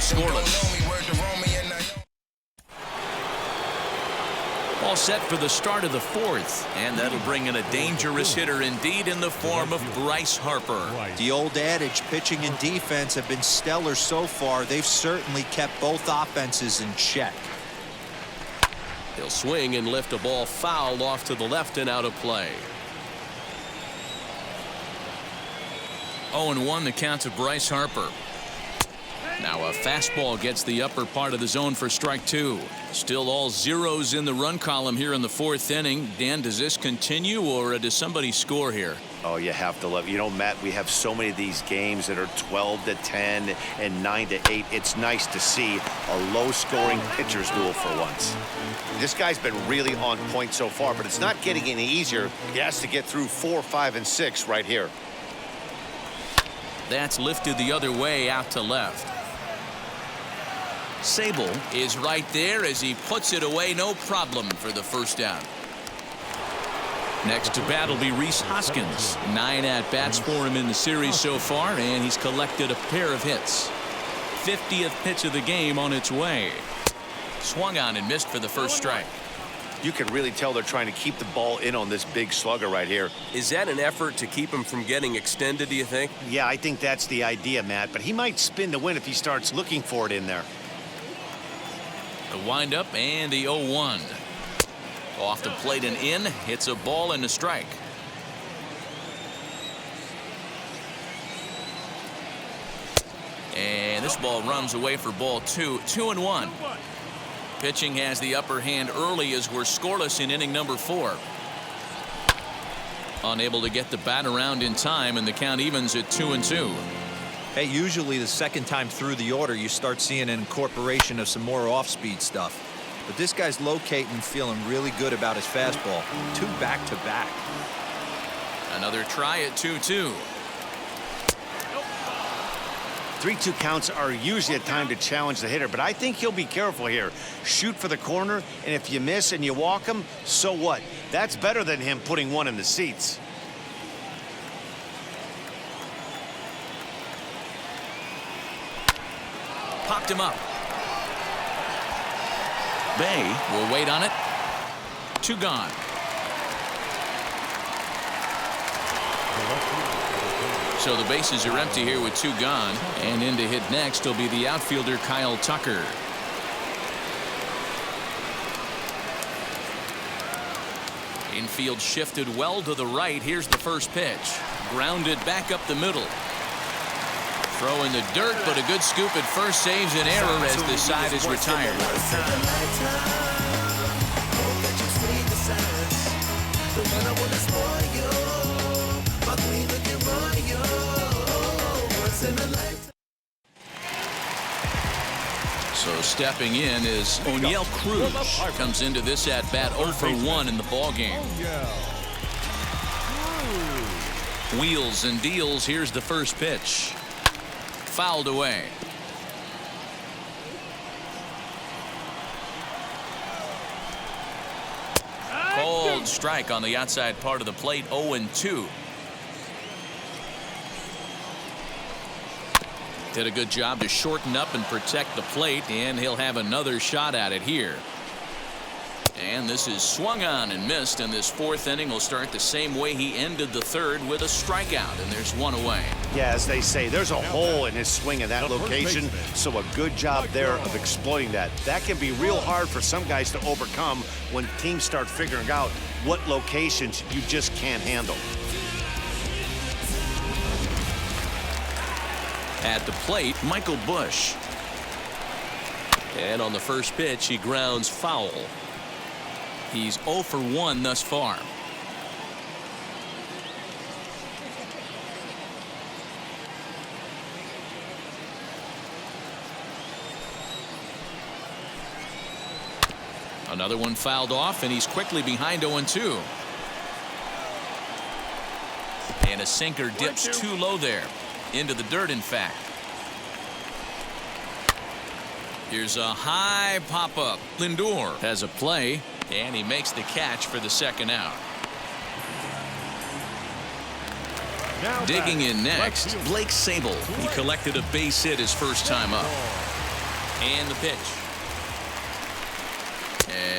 scoreless. All set for the start of the fourth, and that'll bring in a dangerous hitter indeed in the form of Bryce Harper. The old adage, pitching and defense have been stellar so far. They've certainly kept both offenses in check. He'll swing and lift a ball foul off to the left and out of play. 0-1 the count to Bryce Harper. Now a fastball gets the upper part of the zone for strike two. Still all zeros in the run column here in the fourth inning. Dan, does this continue or does somebody score here? Oh, you have to love, Matt, we have so many of these games that are 12-10 and 9-8. It's nice to see a low-scoring pitcher's duel for once. This guy's been really on point so far, but it's not getting any easier. He has to get through 4, 5, and 6 right here. That's lifted the other way out to left. Sable is right there as he puts it away, no problem for the first down. Next to bat will be Rhys Hoskins. 9 at-bats for him in the series so far, and he's collected a pair of hits. 50th pitch of the game on its way. Swung on and missed for the first strike. You can really tell they're trying to keep the ball in on this big slugger right here. Is that an effort to keep him from getting extended, do you think? Yeah, I think that's the idea, Matt, but he might spin to win if he starts looking for it in there. The windup and the 0-1. Off the plate and in. Hits a ball and a strike. And this ball runs away for ball two. 2-1. Pitching has the upper hand early as we're scoreless in inning number 4. Unable to get the bat around in time, and the count evens at 2-2. Hey, usually the second time through the order you start seeing an incorporation of some more off-speed stuff. But this guy's locating and feeling really good about his fastball. 2 back-to-back. Another try at 2-2. 3-2 counts are usually a time to challenge the hitter, but I think he'll be careful here. Shoot for the corner, and if you miss and you walk him, so what? That's better than him putting one in the seats. Popped him up. Bay will wait on it. 2 gone. So the bases are empty here with 2 gone, and in to hit next will be the outfielder Kyle Tucker. Infield shifted well to the right. Here's the first pitch. Grounded back up the middle. Throw in the dirt, but a good scoop at first saves an error as the side is retired. So stepping in is O'Neill Cruz. Comes into this at bat 0 for 1 in the ball game. Wheels and deals. Here's the first pitch. Fouled away. Cold strike on the outside part of the plate. 0-2. Did a good job to shorten up and protect the plate, and he'll have another shot at it here. And this is swung on and missed, and this fourth inning will start the same way he ended the third, with a strikeout, and there's 1 away. Yeah, as they say, there's a hole in his swing in that location, so a good job there of exploiting that. That can be real hard for some guys to overcome when teams start figuring out what locations you just can't handle. At the plate, Michael Busch. And on the first pitch, he grounds foul. He's 0 for 1 thus far. Another one fouled off, and he's quickly behind 0-2. And a sinker dips too low there. Into the dirt, in fact. Here's a high pop-up. Lindor has a play, and he makes the catch for the second out. Digging in next, Blake Sable. He collected a base hit his first time up. And the pitch.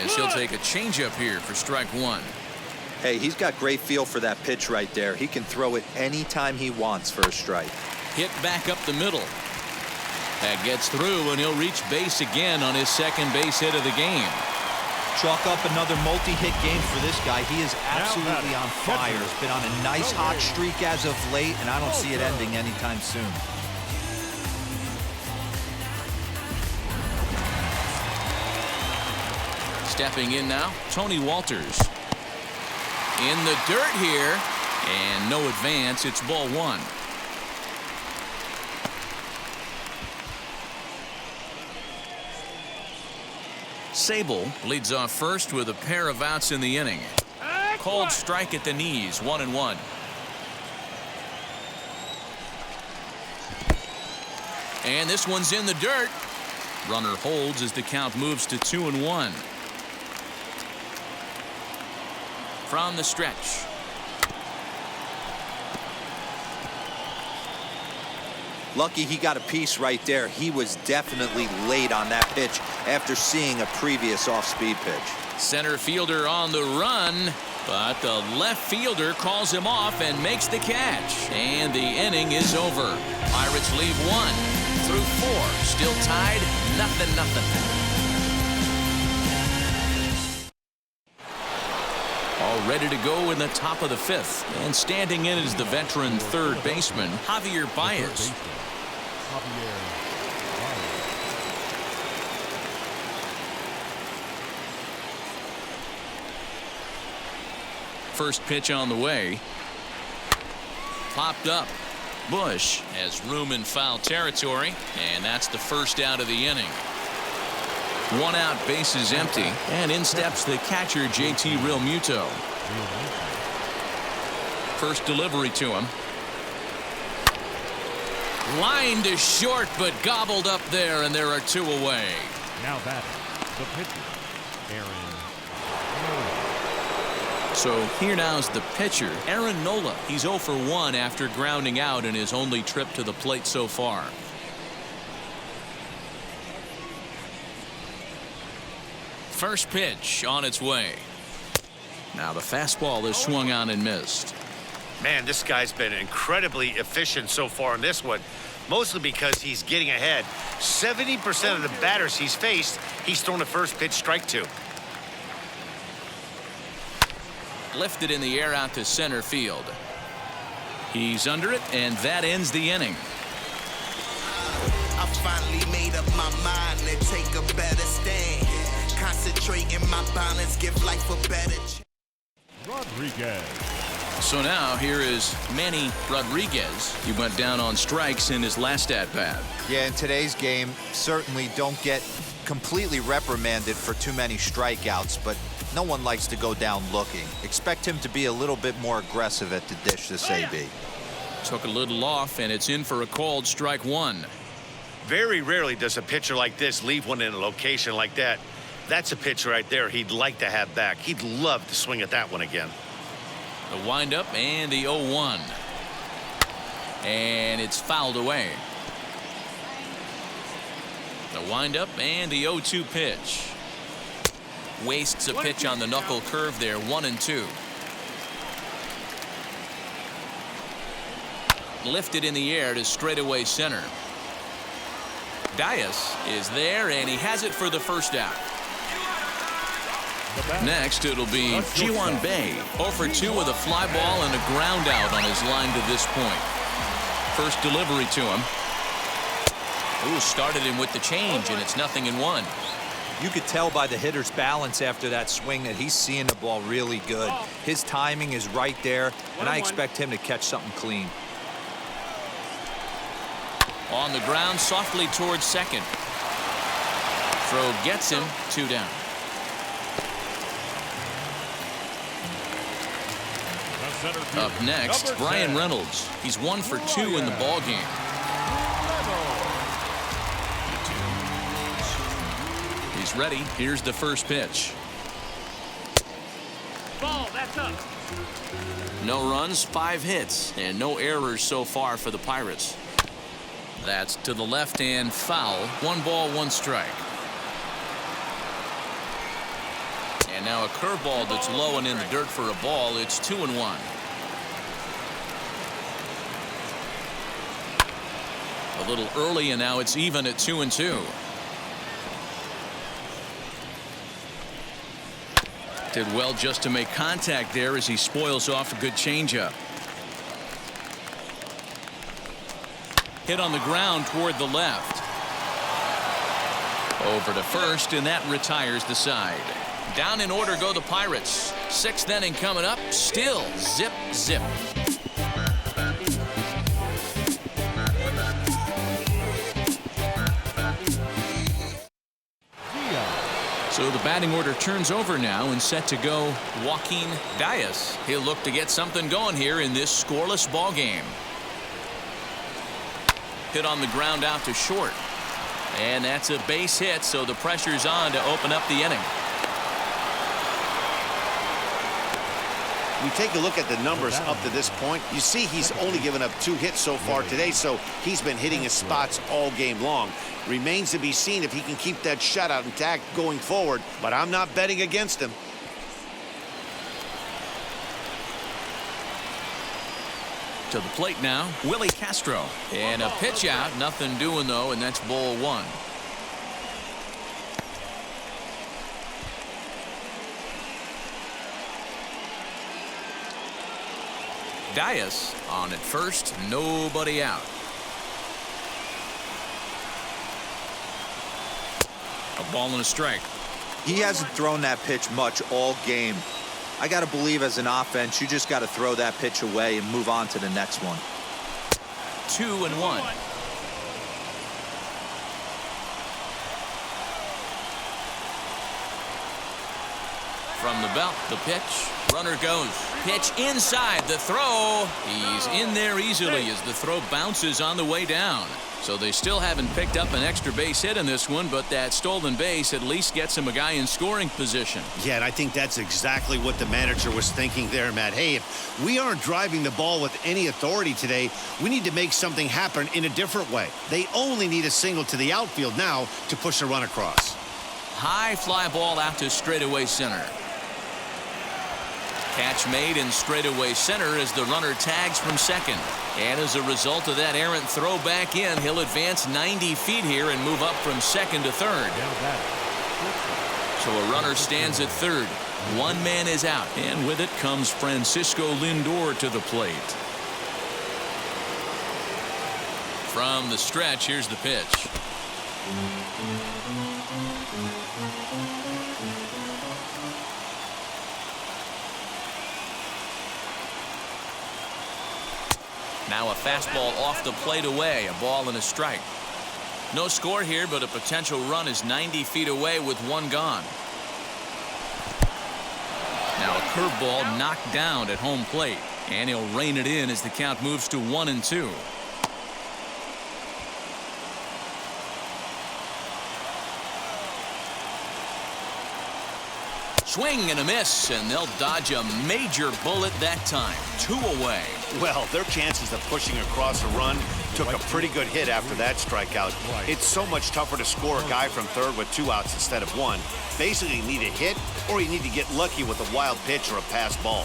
As he'll take a changeup here for strike one. Hey, he's got great feel for that pitch right there. He can throw it anytime he wants for a strike. Hit back up the middle. That gets through, and he'll reach base again on his second base hit of the game. Chalk up another multi-hit game for this guy. He is absolutely on fire. He's been on a nice hot streak as of late, and I don't see it ending anytime soon. Stepping in now, Tony Walters. In the dirt here, and no advance. It's ball one. Sable leads off first with a pair of outs in the inning. Cold strike at the knees, 1-1. And this one's in the dirt. Runner holds as the count moves to 2-1. From the stretch. Lucky he got a piece right there. He was definitely late on that pitch after seeing a previous off-speed pitch. Center fielder on the run, but the left fielder calls him off and makes the catch. And the inning is over. Pirates leave 1 through 4. Still tied, 0-0. All ready to go in the top of the 5th. And standing in is the veteran third baseman, Javier Baez. First pitch on the way. Popped up. Bush has room in foul territory, and that's the first out of the inning. 1 out, bases empty, and in steps the catcher, JT Realmuto. First delivery to him. Line to short, but gobbled up there, and there are 2 away. Now batting, the pitcher, Aaron Nola. So here now's the pitcher, Aaron Nola. He's 0 for 1 after grounding out in his only trip to the plate so far. First pitch on its way. Now the fastball is swung on and missed. Man, this guy's been incredibly efficient so far in this one, mostly because he's getting ahead. 70% of the batters he's faced, he's thrown a first pitch strike to. Lifted in the air out to center field. He's under it, and that ends the inning. I finally made up my mind to take a better stand. Concentrate in my balance, give life a better chance. Rodriguez. So now here is Manny Rodriguez. He went down on strikes in his last at-bat. Yeah, in today's game, certainly don't get completely reprimanded for too many strikeouts, but no one likes to go down looking. Expect him to be a little bit more aggressive at the dish this AB. Took a little off, and it's in for a called strike 1. Very rarely does a pitcher like this leave one in a location like that. That's a pitch right there he'd like to have back. He'd love to swing at that one again. The windup and the 0-1. And it's fouled away. The windup and the 0-2 pitch. Wastes a pitch on the knuckle curve there, 1-2. Lifted in the air to straightaway center. Dias is there, and he has it for the first out. Next, it'll be Ji-hwan Bae, 0 for 2 with a fly ball and a ground out on his line to this point. First delivery to him. Ooh, started him with the change, and it's 0-1. You could tell by the hitter's balance after that swing that he's seeing the ball really good. His timing is right there, and I expect him to catch something clean. On the ground, softly towards second. Throw gets him, 2 down. Up next, Brian Reynolds. He's 1 for 2 in the ball game. He's ready. Here's the first pitch. Ball, that's up. No runs, 5 hits, and no errors so far for the Pirates. That's to the left and foul. 1 ball, 1 strike. And now a curveball that's low and in the dirt for a ball. It's 2-1. A little early, and now it's even at 2-2. Did well just to make contact there as he spoils off a good changeup. Hit on the ground toward the left. Over to first, and that retires the side. Down in order go the Pirates. 6th inning coming up. Still zip, zip. So the batting order turns over now and set to go Joaquin Diaz. He'll look to get something going here in this scoreless ball game. Hit on the ground out to short. And that's a base hit, so the pressure's on to open up the inning. We take a look at the numbers up to this point. You see he's only given up 2 hits so far today, so he's been hitting his spots all game long. Remains to be seen if he can keep that shutout intact going forward, but I'm not betting against him. To the plate now, Willie Castro. And a pitch out, nothing doing though, and that's ball 1. Diaz on at first, nobody out. A ball and a strike. He hasn't thrown that pitch much all game. I got to believe as an offense, you just got to throw that pitch away and move on to the next one. 2-1. From the belt, the pitch. Runner goes. Pitch inside. The throw. He's in there easily as the throw bounces on the way down. So they still haven't picked up an extra base hit in this one, but that stolen base at least gets him a guy in scoring position. Yeah, and I think that's exactly what the manager was thinking there, Matt. Hey, if we aren't driving the ball with any authority today, we need to make something happen in a different way. They only need a single to the outfield now to push a run across. High fly ball out to straightaway center. Catch made in straightaway center as the runner tags from second. And as a result of that errant throw back in, he'll advance 90 feet here and move up from second to third. So a runner stands at third. 1 man is out. And with it comes Francisco Lindor to the plate. From the stretch, here's the pitch. Now a fastball off the plate away, a ball and a strike. No score here, but a potential run is 90 feet away with 1 gone. Now a curveball knocked down at home plate, and he'll rein it in as the count moves to 1-2. Swing and a miss, and they'll dodge a major bullet that time. 2 away. Well, their chances of pushing across a run took a pretty good hit after that strikeout. It's so much tougher to score a guy from third with 2 outs instead of 1. Basically, you need a hit, or you need to get lucky with a wild pitch or a pass ball.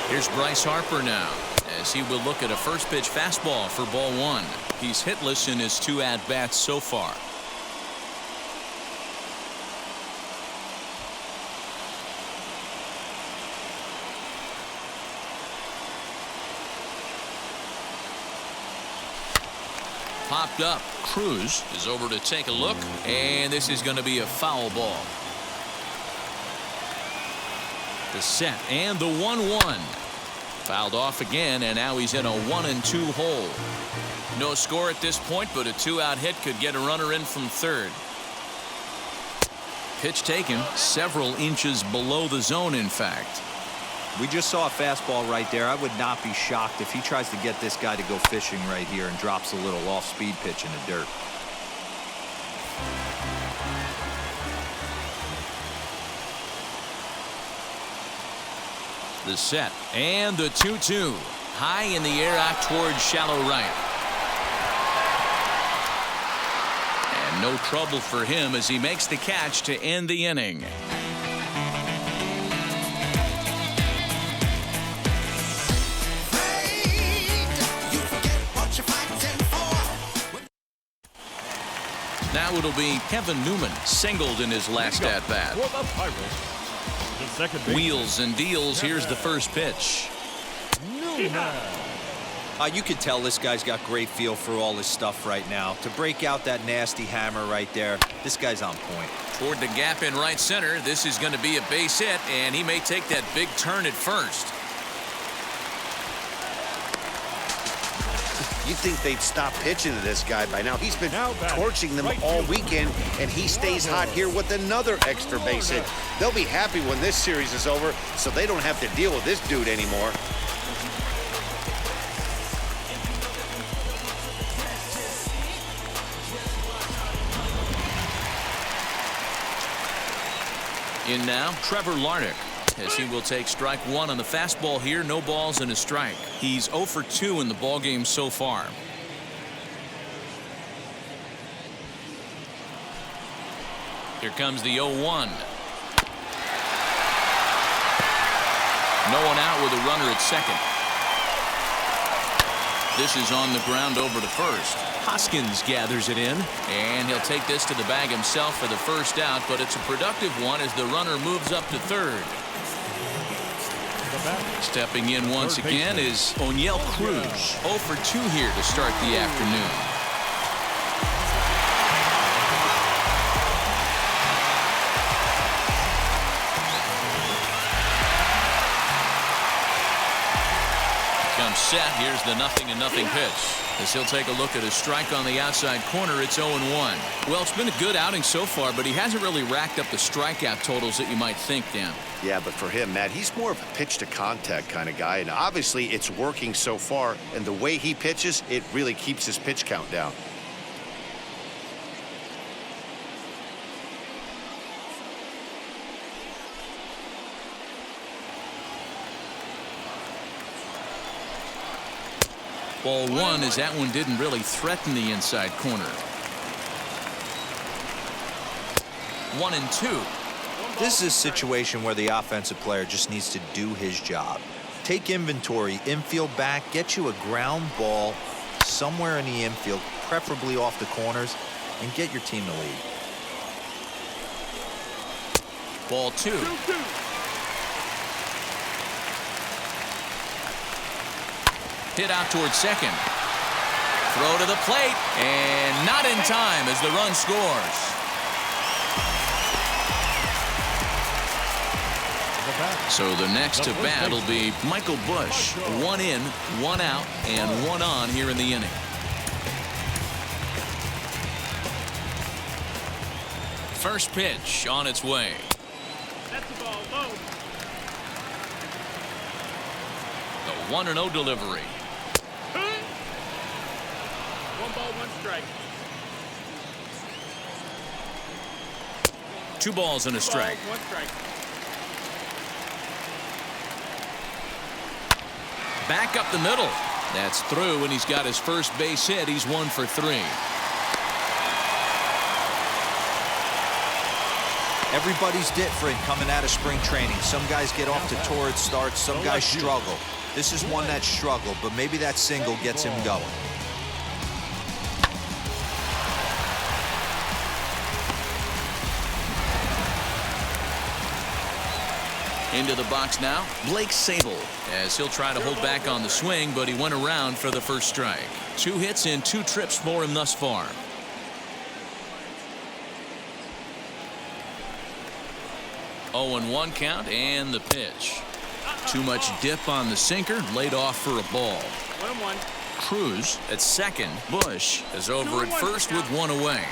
Here's Bryce Harper now, as he will look at a first pitch fastball for ball 1. He's hitless in his 2 at-bats so far. Popped up. Cruz is over to take a look, and this is going to be a foul ball. The set and the 1-1. Fouled off again, and now he's in a 1-2 hole. No score at this point, but a 2-out hit could get a runner in from third. Pitch taken several inches below the zone, in fact. We just saw a fastball right there. I would not be shocked if he tries to get this guy to go fishing right here and drops a little off-speed pitch in the dirt. The set and the 2-2. High in the air out towards shallow right. And no trouble for him as he makes the catch to end the inning. Now it'll be Kevin Newman singled in his last at bat. For the Pirates, the second base. Wheels and deals. Here's the first pitch. You can tell this guy's got great feel for all this stuff right now. To break out that nasty hammer right there, this guy's on point. Toward the gap in right center. This is going to be a base hit, and he may take that big turn at first. You'd think they'd stop pitching to this guy by now. He's been Now batting, torching them right all fielder. weekend, and he stays hot here with another extra base hit. They'll be happy when this series is over, so they don't have to deal with this dude anymore. In now, Trevor Larnach, as he will take strike one on the fastball here. No balls and a strike. He's 0 for 2 in the ballgame so far. Here comes the 0-1. No one out with a runner at second. This is on the ground over to first. Hoskins gathers it in, and he'll take this to the bag himself for the first out, but it's a productive one as the runner moves up to third. Stepping in once again is O'Neill Cruz. 0 for 2 here to start the afternoon. Comes set. Here's the 0-0 pitch. As he'll take a look at a strike on the outside corner, it's 0-1. Well, it's been a good outing so far, but he hasn't really racked up the strikeout totals that you might think, Dan. Yeah, but for him, Matt, he's more of a pitch-to-contact kind of guy, and obviously it's working so far, and the way he pitches, it really keeps his pitch count down. Ball one, as that one didn't really threaten the inside corner. 1-2. This is a situation where the offensive player just needs to do his job. Take inventory, infield back, get you a ground ball somewhere in the infield, preferably off the corners, and get your team to lead. Ball 2. Hit out towards second. Throw to the plate, and not in time as the run scores. So the next to bat will be Michael Busch. 1 in, 1 out, and 1 on here in the inning. First pitch on its way. That's the ball low. The 1-0 delivery. 1 ball, 1 strike. 2 balls and a strike. 1 strike. Back up the middle. That's through, and he's got his first base hit. He's 1 for 3. Everybody's different coming out of spring training. Some guys get off to torrid starts, some guys struggle. This is one that struggled, but maybe that single gets him going. Into the box now, Blake Sable, as he'll try to hold back on the swing, but he went around for the first strike. 2 hits and 2 trips for him thus far. Oh, 0-1 count, and the pitch. Too much dip on the sinker, laid off for a ball. 1-1. Cruz at second. Busch is over at first with 1 away.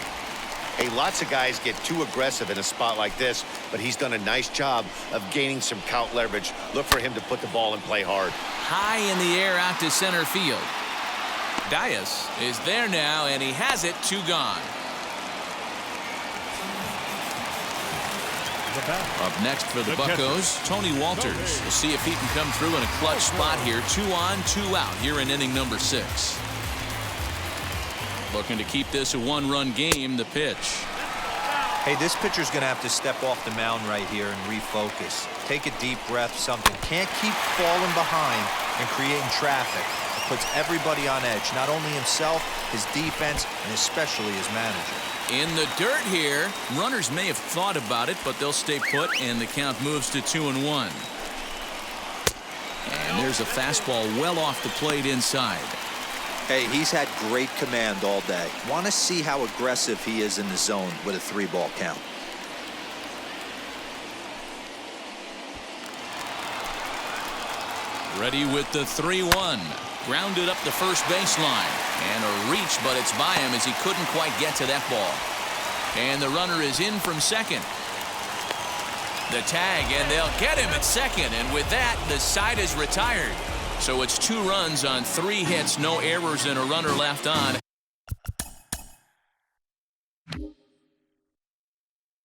Hey, lots of guys get too aggressive in a spot like this, but he's done a nice job of gaining some count leverage. Look for him to put the ball and play hard. High in the air out to center field. Dias is there now, and he has it. 2 gone. Up next for the Buccos, Tony Walters. We'll see if he can come through in a clutch spot here. 2 on, 2 out here in inning number 6. Looking to keep this a 1-run game. The pitch. Hey, this pitcher's going to have to step off the mound right here and refocus. Take a deep breath, something. Can't keep falling behind and creating traffic. It puts everybody on edge, not only himself, his defense, and especially his manager. In the dirt here. Runners may have thought about it, but they'll stay put, and the count moves to 2-1. And there's a fastball well off the plate inside. Hey, he's had great command all day. Want to see how aggressive he is in the zone with a 3-ball count. Ready with the 3-1. Grounded up the first baseline. And a reach, but it's by him as he couldn't quite get to that ball. And the runner is in from second. The tag, and they'll get him at second. And with that, the side is retired. So it's 2 runs on 3 hits, no errors, and a runner left on.